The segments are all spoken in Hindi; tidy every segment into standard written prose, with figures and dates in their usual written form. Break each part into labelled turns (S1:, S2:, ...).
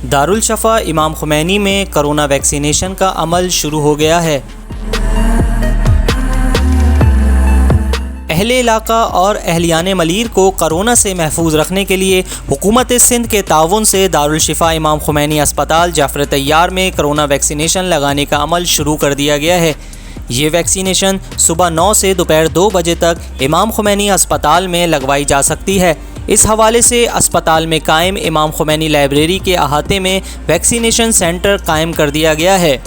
S1: दारुल शफ़ा इमाम खुमैनी में कोरोना वैक्सीनेशन का अमल शुरू हो गया है। अहले इलाका और अहलियान मलीर को कोरोना से महफूज रखने के लिए हुकूमत सिंध के ताउन से दारुल शिफा इमाम खुमैनी अस्पताल जाफर तैयार में कोरोना वैक्सीनेशन लगाने का अमल शुरू कर दिया गया है। ये वैक्सीनेशन सुबह 9 से दोपहर 2 बजे तक इमाम खुमैनी अस्पताल में लगवाई जा सकती है। इस हवाले से अस्पताल में कायम इमाम खुमैनी लाइब्रेरी के अहाते में वैक्सीनेशन सेंटर कायम कर दिया गया है।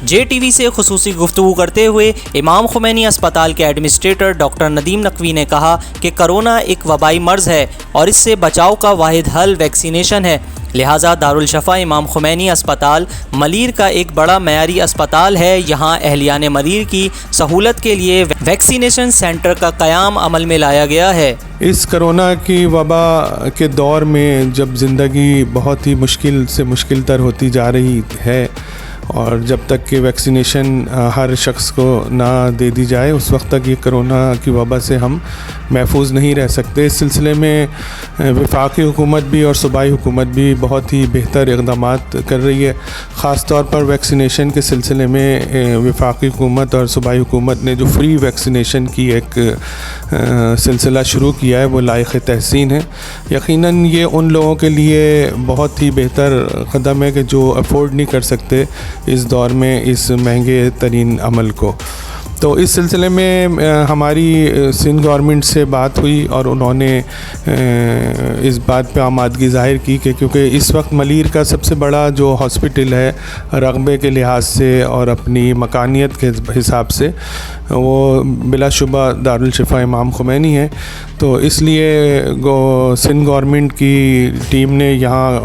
S1: JTV से खुसूसी गुफ्तगू करते हुए इमाम खुमैनी अस्पताल के एडमिनिस्ट्रेटर डॉक्टर नदीम नकवी ने कहा कि कोरोना एक वबाई मर्ज़ है और इससे बचाव का वाहिद हल वैक्सीनेशन है। लिहाजा दारुल शफ़ा इमाम खुमैनी अस्पताल मलीर का एक बड़ा मयारी अस्पताल है। यहाँ अहलियान मलीर की सहूलत के लिए वैक्सीनेशन सेंटर का क़याम अमल में लाया गया है।
S2: इस कोरोना की वबा के दौर में जब ज़िंदगी बहुत ही मुश्किल से मुश्किल तर होती जा रही है और जब तक कि वैक्सीनेशन हर शख्स को ना दे दी जाए उस वक्त तक ये कोरोना की वबा से हम महफूज नहीं रह सकते। इस सिलसिले में वफाकी हुकूमत भी और सूबाई हुकूमत भी बहुत ही बेहतर इक़दामात कर रही है। ख़ास तौर पर वैक्सीनेशन के सिलसिले में वफाकी हुकूमत और सूबाई हुकूमत ने जो फ्री वैक्सीनेशन की एक सिलसिला शुरू किया है वो लायक़ तहसीन है। यकीनन ये उन लोगों के लिए बहुत ही बेहतर क़दम है कि जो अफोर्ड नहीं कर सकते इस दौर में इस महंगे तरीन अमल को। तो इस सिलसिले में हमारी सिंध गवर्नमेंट से बात हुई और उन्होंने इस बात पे आमादगी ज़ाहिर की कि क्योंकि इस वक्त मलीर का सबसे बड़ा जो हॉस्पिटल है रक़बे के लिहाज से और अपनी मकानियत के हिसाब से वो बिलाशुबा दारुल शिफा इमाम खुमैनी है। तो इसलिए सिंध गवर्नमेंट की टीम ने यहाँ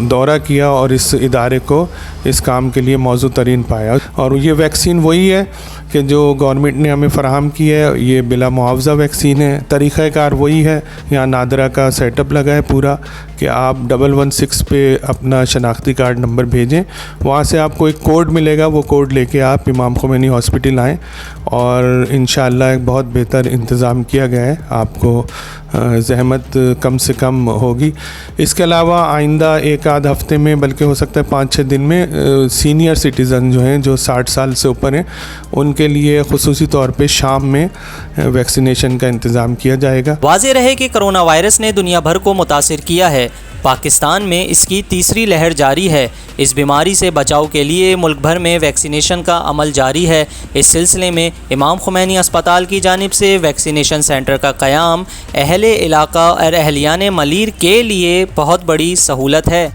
S2: दौरा किया और इस इदारे को इस काम के लिए मौजू तरीन पाया। और ये वैक्सीन वही है कि जो गवर्नमेंट ने हमें फ़राहम की है, ये बिला मुआवजा वैक्सीन है। तरीक़ाकार वही है, यहाँ नादरा का सेटअप लगा है पूरा कि आप 116 पे अपना शनाख्ती कार्ड नंबर भेजें, वहाँ से आपको एक कोड मिलेगा, वो कोड लेके आप इमाम खुमैनी हॉस्पिटल आएँ और इंशाअल्लाह एक बहुत बेहतर इंतज़ाम किया गया है, आपको ज़हमत कम से कम होगी। इसके अलावा आइंदा एक आध हफ़्ते में बल्कि हो सकता है 5-6 दिन में सीनियर सिटीज़न जो हैं जो 60 साल से ऊपर हैं उनके लिए खुसूसी तौर पे शाम में वैक्सीनेशन का इंतज़ाम किया जाएगा।
S1: वाज़ेह रहे कि कोरोना वायरस ने दुनिया भर को मुतासिर किया है। पाकिस्तान में इसकी तीसरी लहर जारी है। इस बीमारी से बचाव के लिए मुल्क भर में वैक्सीनेशन का अमल जारी है। इस सिलसिले में इमाम खुमैनी अस्पताल की जानिब से वैक्सीनेशन सेंटर का क़याम अहले इलाका और अहलियान मलीर के लिए बहुत बड़ी सहूलत है।